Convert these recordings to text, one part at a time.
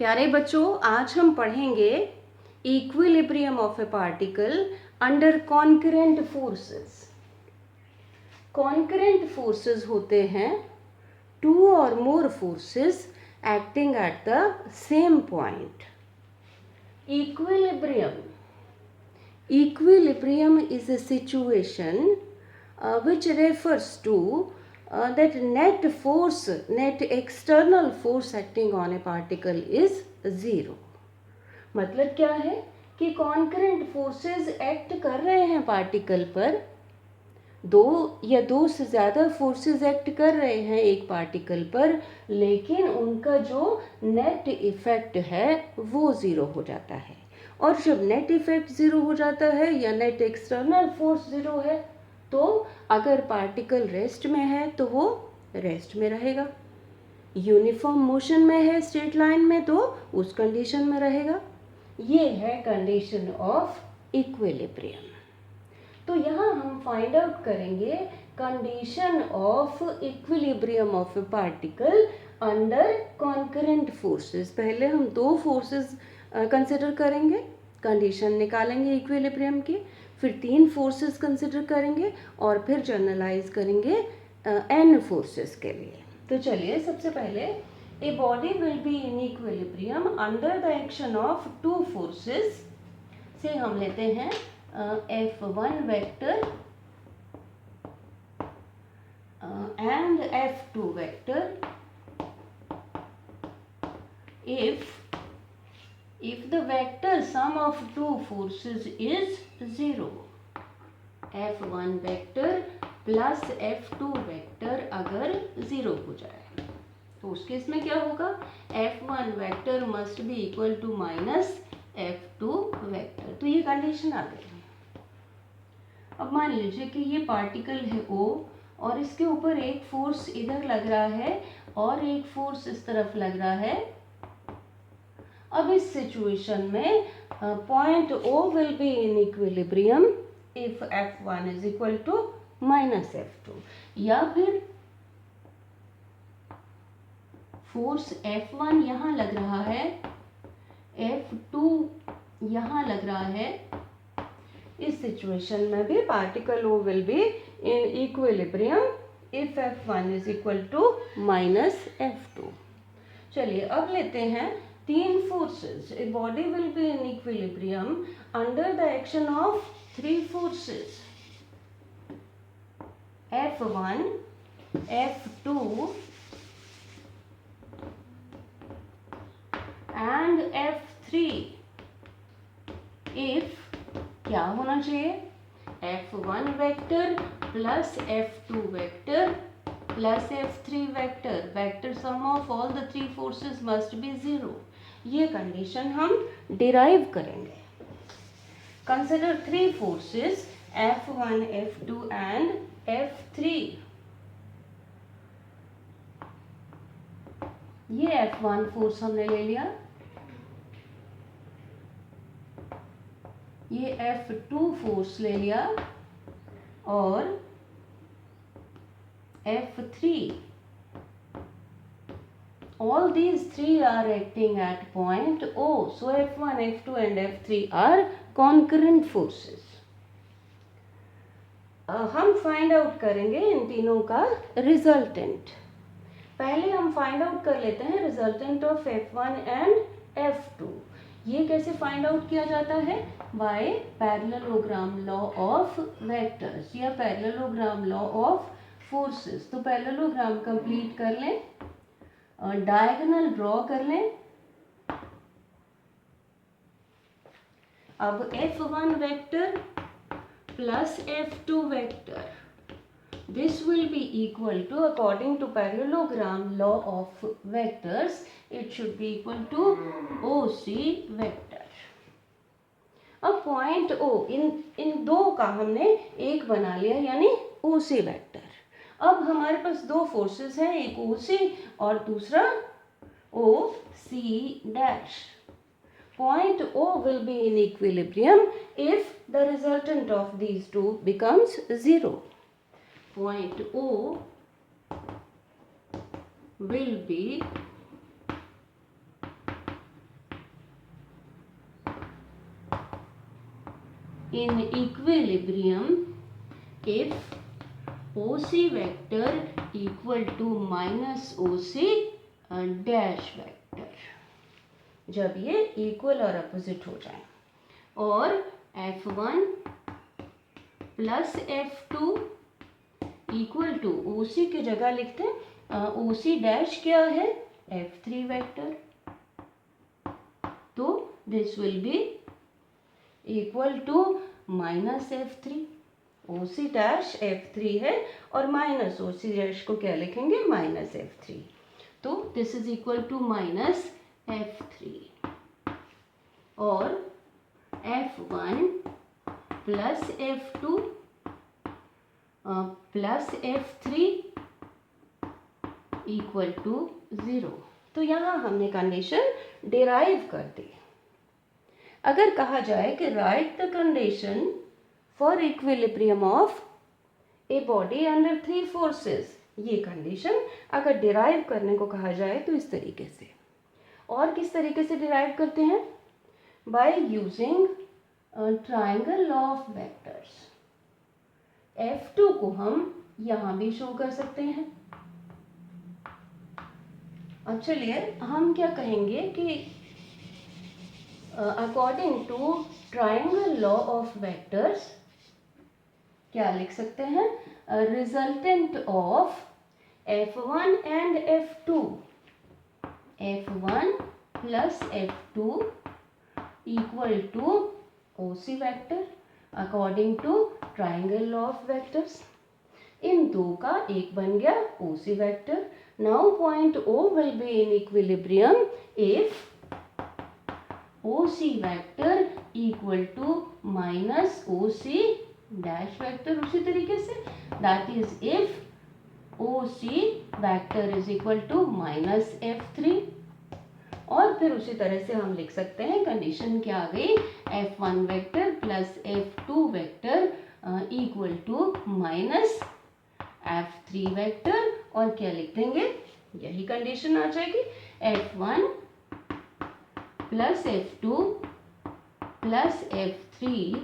प्यारे बच्चों, आज हम पढ़ेंगे equilibrium of a particle under concurrent forces. Concurrent forces होते हैं टू और more forces acting at the same point. Equilibrium is a situation which refers to that net external force acting on a particle is zero। मतलब क्या है कि concurrent forces act कर रहे हैं पार्टिकल पर, दो से ज़्यादा फोर्सेस एक्ट कर रहे हैं एक पार्टिकल पर, लेकिन उनका जो नेट इफेक्ट है वो ज़ीरो हो जाता है। और जब नेट इफेक्ट ज़ीरो हो जाता है या नेट एक्सटर्नल फोर्स ज़ीरो है, तो अगर पार्टिकल रेस्ट में है तो वो रेस्ट में रहेगा, यूनिफॉर्म मोशन में है स्ट्रेट लाइन में तो उस कंडीशन में रहेगा। ये है कंडीशन ऑफ इक्विलिब्रियम। तो यहाँ हम फाइंड आउट करेंगे condition of equilibrium of a particle under concurrent forces. पहले हम दो फोर्सेस कंसिडर करेंगे, कंडीशन निकालेंगे इक्विलिब्रियम की, फिर तीन फोर्सेस कंसिडर करेंगे और फिर जनरलाइज करेंगे एन फोर्सेस के लिए। तो चलिए, सबसे पहले ए body will be in equilibrium under the action of two forces से हम लेते हैं F1 vector and F2 vector if the vector sum of two forces is 0, F1 vector plus F2 vector अगर 0 हो जाए तो उस केस में क्या होगा, F1 vector must be equal to minus F2 vector. तो ये कंडीशन आ गई। अब मान लीजिए कि ये पार्टिकल है O और इसके ऊपर एक फोर्स इधर लग रहा है और एक फोर्स इस तरफ लग रहा है। अब इस सिचुएशन में point O will be in equilibrium if F1 is equal to minus F2, या फिर फोर्स F1 यहाँ लग रहा है, F2 यहाँ लग रहा है। इस सिचुएशन में भी particle O will be in equilibrium if F1 is equal to minus F2। चलिए, अब लेते हैं तीन forces. A body will be in equilibrium under the action of three forces F1, F2 and F3 if क्या होना चाहिए, F1 vector plus F2 vector plus F3 vector, vector sum of all the three forces must be 0। ये condition हम derive करेंगे। Consider three forces F1, F2 and F3। ये F1 force हमने ले लिया, ये F2 फोर्स ले लिया और F3। All these three are acting at point O. So F1, F2 and F3 are concurrent forces. हम फाइंड आउट करेंगे इन तीनों का रिजल्टेंट। पहले हम फाइंड आउट कर लेते हैं resultant of F1 and F2। ये कैसे फाइंड आउट किया जाता है, by parallelogram law of vectors या पैरेललोग्राम लॉ ऑफ फोर्सेस। तो पैरेललोग्राम कंप्लीट कर लें और डायगोनल ड्रॉ कर लें। अब F1 vector plus F2 vector, this will be equal to, according to parallelogram law of vectors, it should be equal to OC vector। अब point O इन दो का हमने एक बना लिया, यानी OC वेक्टर। अब हमारे पास दो फोर्सेस हैं, एक OC और दूसरा OC dash. Point O will be in equilibrium if the resultant of these two becomes 0। Point O will be in equilibrium if OC vector equal to minus OC dash vector, जब ये equal और opposite हो जाए, और F1 plus F2 equal to OC की जगह लिखते हैं OC डैश क्या है, F3 वेक्टर, तो this will be equal to minus F3, OC dash F3 है और माइनस OC डैश को क्या लिखेंगे, माइनस F3, तो this is equal to minus F3, और F1 plus F2 plus F3 equal to 0। तो यहाँ हमने कंडीशन डिराइव कर दी। अगर कहा जाए कि right the condition for equilibrium of a body under 3 forces, ये कंडीशन अगर डिराइव करने को कहा जाए तो इस तरीके से। और किस तरीके से डिराइव करते हैं, by using triangle law of vectors. F2 को हम यहाँ भी शो कर सकते हैं। अब चलिए हम क्या कहेंगे कि according to triangle law of vectors क्या लिख सकते हैं, resultant of F1 and F2, F1 plus F2 equal to OC vector according to triangle law of vectors. इन दो का एक बन गया OC vector. Now point O will be in equilibrium if OC vector equal to minus OC dash vector. उसी तरीके से that is if OC vector is equal to minus F3, और फिर उसी तरह से हम लिख सकते हैं कंडीशन क्या आ गई, F1 vector plus F2 vector equal to minus F3 vector, और क्या लिख देंगे, यही कंडीशन आ जाएगी, F1 plus F2 plus F3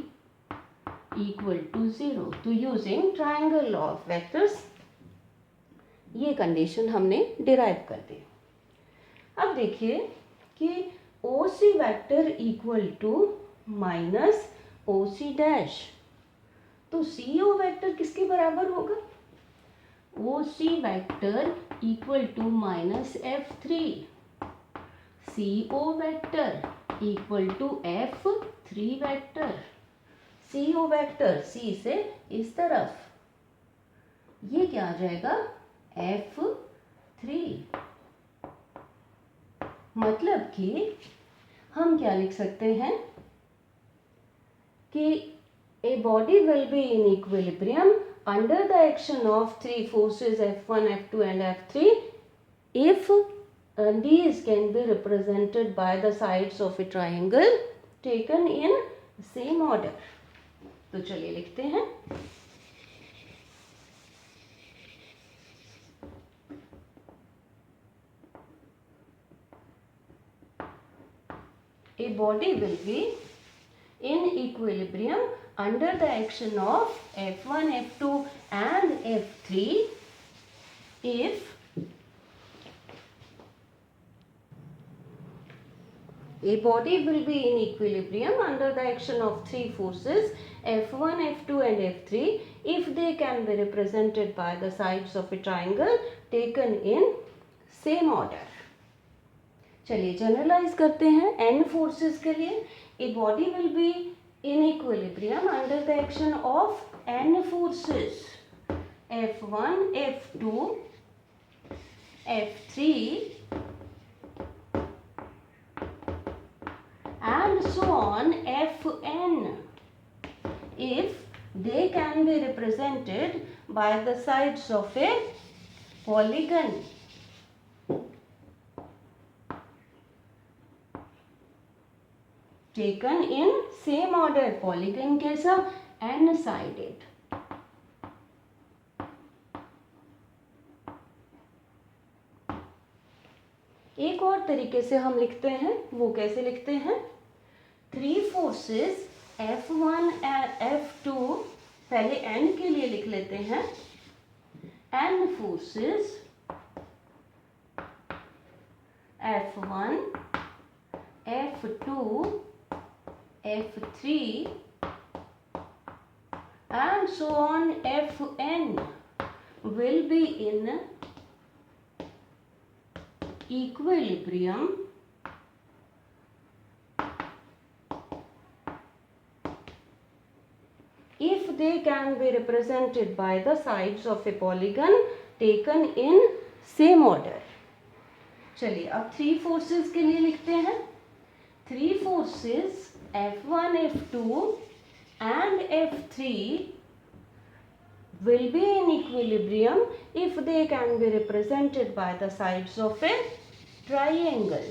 equal to 0। तो using triangle law of vectors ये कंडीशन हमने डिराइव कर दी। अब देखिए कि OC vector equal to minus OC dash, तो CO वेक्टर किसके बराबर होगा, OC vector equal to minus F3, CO vector equal to F3 vector. CO vector C से इस तरफ, ये क्या आ जाएगा, F3। मतलब कि हम क्या लिख सकते हैं कि a body will be in equilibrium under the action of 3 forces F1, F2 and F3 if these can be represented by the sides of a triangle taken in same order। तो चलिए लिखते हैं, a body will be in equilibrium under the action of F1, F2 and F3 if a body will be in equilibrium under the action of 3 forces F1, F2 and F3 if they can be represented by the sides of a triangle taken in same order। चलिए generalise करते हैं n forces के लिए। ए body will be in equilibrium under the action of n forces F1, F2, F3 and so on Fn if they can be represented by the sides of a polygon। taken in same order, polygon कैसा, n sided। और तरीके से हम लिखते हैं, वो कैसे लिखते हैं, 3 forces F1 and F2, पहले N के लिए लिख लेते हैं, N forces F1, F2, F3 and so on Fn will be in equilibrium if they can be represented by the sides of a polygon taken in same order. चलिए अब three forces के लिए लिखते हैं. Three forces F1, F2 and F3 will be in equilibrium if they can be represented by the sides of a triangle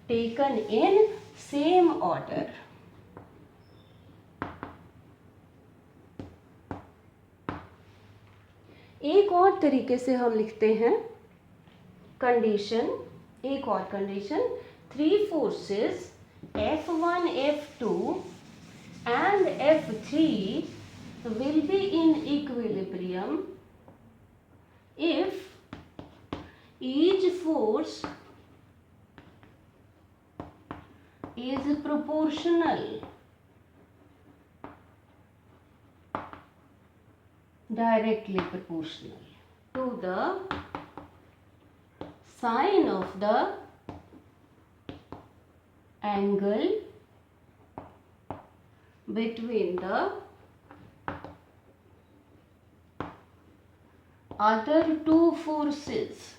taken in same order. एक और तरीके से हम लिखते हैं कंडीशन, एक और condition, three forces F1, F2 and F3 will be in equilibrium if each force is proportional directly proportional to the sine of the angle between the other two forces.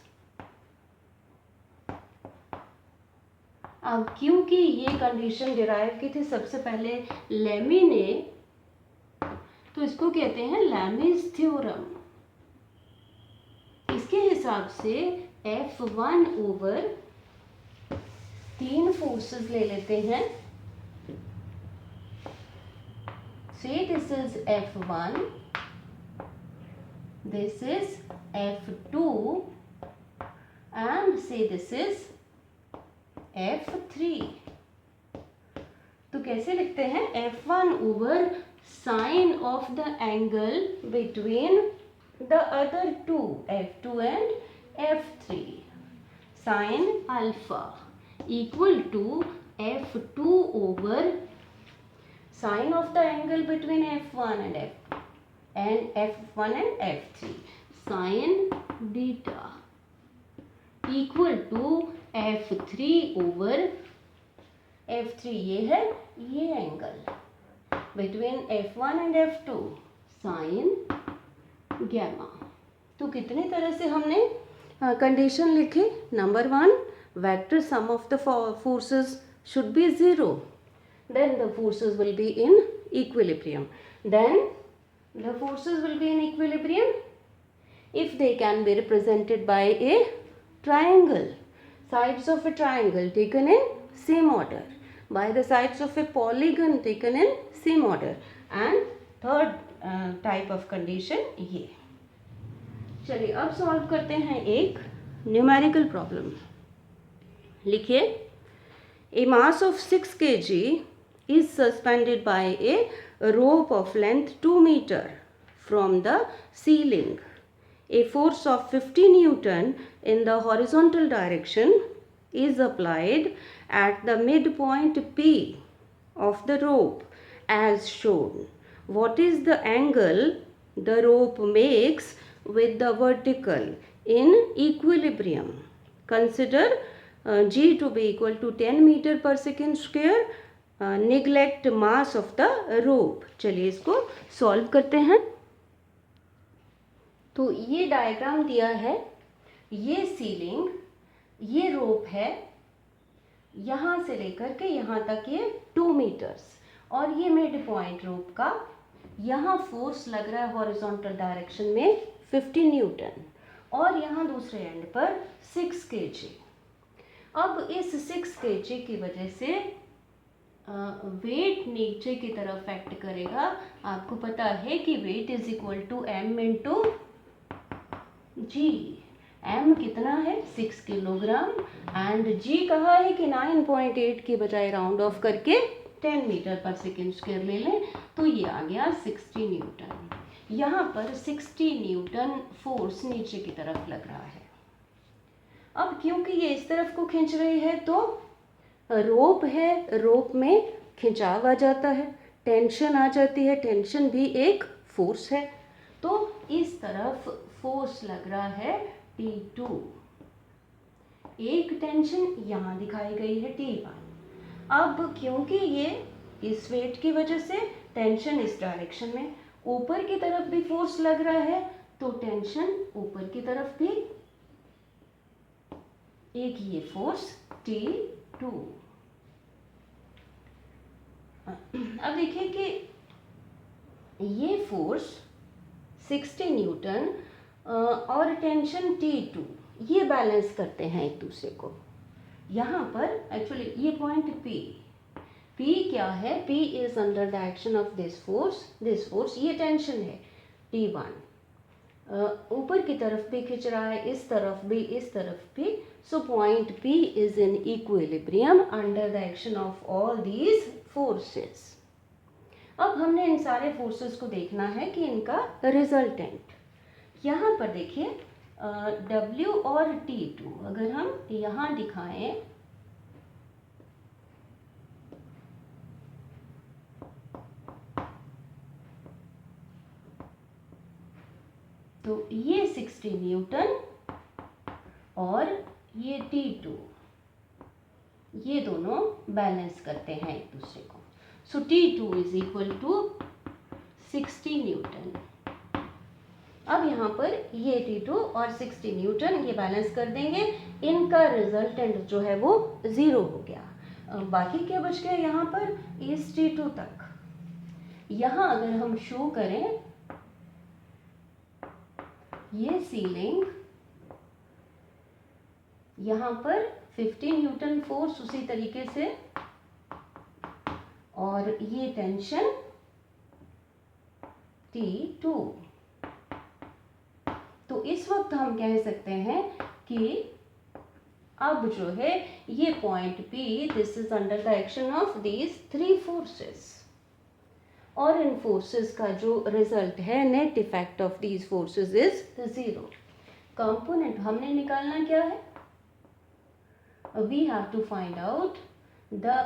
अब क्योंकि ये कंडीशन डिराइव की थी सबसे पहले lemme ने, तो इसको कहते हैं लैमीज थ्योरम. इसके हिसाब से F1 ओवर तीन फोर्सेस ले लेते हैं. Say this is F1, this is F2 and say this is F3. तो कैसे लिखते हैं? F1 over sine of the angle between the other two, F2 and F3, sine alpha equal to F2 over sine of the angle between F1 and F1 and F3, sine beta equal to F3 over F3. ये है ये angle between F1 and F2, sin gamma. तो कितनी तरह से हमने condition लिखी? Number one, vector sum of the forces should be zero, then the forces will be in equilibrium. Then the forces will be in equilibrium if they can be represented by a triangle, sides of a triangle taken in same order, by the sides of a polygon taken in same order, and third type of condition ये. चलिए अब solve करते हैं एक numerical problem. लिखिए, a mass of 6 kg is suspended by a rope of length 2 meter from the ceiling. A force of 50 Newton in the horizontal direction is applied at the midpoint P of the rope as shown. What is the angle the rope makes with the vertical in equilibrium? Consider G to be equal to 10 meter per second square. Neglect mass of the rope. चलिए इसको solve करते हैं. तो ये diagram दिया है, ये ceiling, ये रोप है, यहाँ से लेकर के यहाँ तक ये 2 मीटर्स, और ये मिड पॉइंट रोप का यहाँ फोर्स लग रहा है हॉरिजॉन्टल डायरेक्शन में 50 न्यूटन, और यहाँ दूसरे एंड पर 6 kg. अब इस 6 kg की वजह से वेट नीचे की तरफ एक्ट करेगा. आपको पता है कि weight is equal to m into g. m कितना है? 6 किलोग्राम, एंड g कहा है कि 9.8 की बजाय राउंड ऑफ करके 10 मीटर पर सेकेंड स्क्वायर ले लें तो ये आ गया 60 न्यूटन। यहाँ पर 60 न्यूटन फोर्स नीचे की तरफ लग रहा है। अब क्योंकि ये इस तरफ को खींच रही है तो रोप है, रोप में खिंचाव आ जाता है, टेंशन आ जाती है, टेंशन भी एक फोर्स है। तो इस तरफ फोर्स लग रहा है T2, एक टेंशन यहाँ दिखाई गई है T1। अब क्योंकि ये इस वेट की वजह से टेंशन इस डायरेक्शन में, ऊपर की तरफ भी फोर्स लग रहा है तो टेंशन ऊपर की तरफ भी एक ये फोर्स T2। अब देखिए कि ये फोर्स 60 न्यूटन और टेंशन T2 ये बैलेंस करते हैं एक दूसरे को। यहाँ पर एक्चुअली ये पॉइंट P क्या है? P is under the action of this force, ये टेंशन है T1, ऊपर की तरफ भी खिंच रहा है, इस तरफ भी, इस तरफ भी। So point P is in equilibrium under the action of all these forces. अब हमने इन सारे फोर्सेस को देखना है कि इनका रिजल्टेंट। यहाँ पर देखिए W और T2 अगर हम यहाँ दिखाएं तो ये 60 न्यूटन और ये T2, ये दोनों बैलेंस करते हैं एक दूसरे को। So T2 is equal to 60 newton. अब यहाँ पर ये T2 और 60 न्यूटन ये बैलेंस कर देंगे, इनका रिजल्टेंट जो है वो 0 हो गया। बाकी क्या बच गया यहाँ पर? इस T2 तक। यहाँ अगर हम शो करें ये सीलिंग, यहाँ पर 50 न्यूटन फोर्स उसी तरीके से, और ये टेंशन T2। तो इस वक्त हम कह सकते हैं कि अब जो है ये point P, this is under the action of these 3 forces, और इन फोर्सेस का जो रिजल्ट है net effect of these forces is 0। Component हमने निकालना क्या है? We have to find out the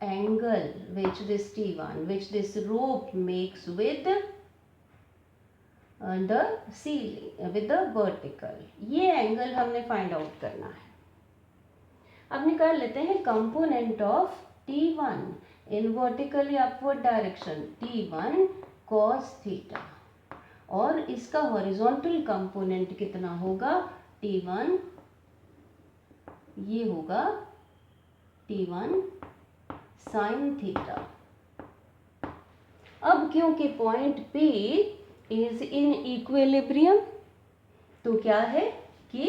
angle which this T1, which this rope makes with the ceiling, with the vertical। ये angle हमने फाइंड आउट करना है। अब निकाल लेते हैं component of T1 in vertically upward direction, T1 cos theta, और इसका हॉरिजॉन्टल कंपोनेंट कितना होगा? T1, ये होगा T1 sin थीटा। अब क्योंकि point P is in equilibrium तो क्या है कि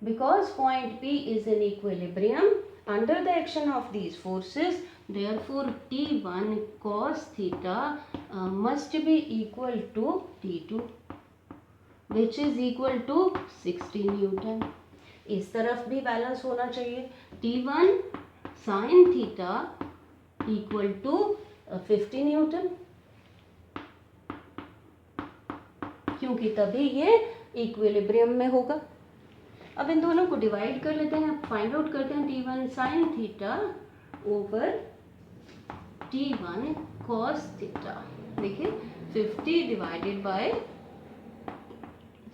because point P is in equilibrium under the action of these forces, therefore T1 cos theta must be equal to T2 which is equal to 60 newton. इस तरफ भी balance होना चाहिए। T1 sin theta equal to 50 newton, क्योंकि तभी ये equilibrium में होगा। अब इन दोनों को डिवाइड कर लेते हैं, अब फाइंड आउट करते हैं T1 sin theta over T1 cos theta. देखिए 50 डिवाइडेड बाय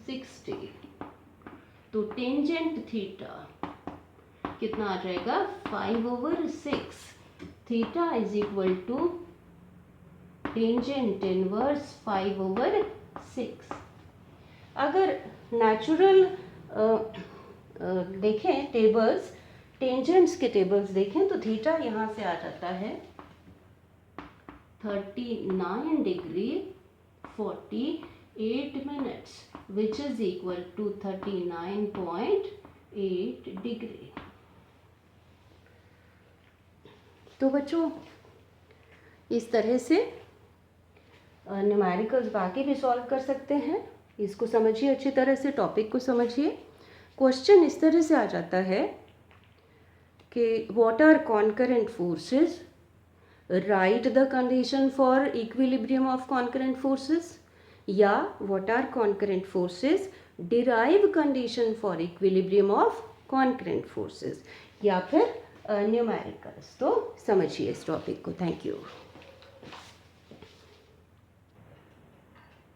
60, तो टेंजेंट थीटा कितना आ जाएगा? 5/6। Theta is equal to tangent inverse 5/6। अगर नेचुरल देखें टेबल्स, टेंजेंट्स के टेबल्स देखें तो थीटा यहाँ से आ जाता है 39 degree 48 minutes which is equal to 39.8 degree. तो बच्चों इस तरह से न्यूमेरिकल्स बाकी भी सॉल्व कर सकते हैं। इसको समझिए अच्छी तरह से, टॉपिक को समझिए। क्वेश्चन इस तरह से आ जाता है कि what are concurrent forces, write the condition for equilibrium of concurrent forces, या what are concurrent forces, derive condition for equilibrium of concurrent forces, या फिर न्यूमेरिकल्स। तो समझिए इस टॉपिक को। Thank you.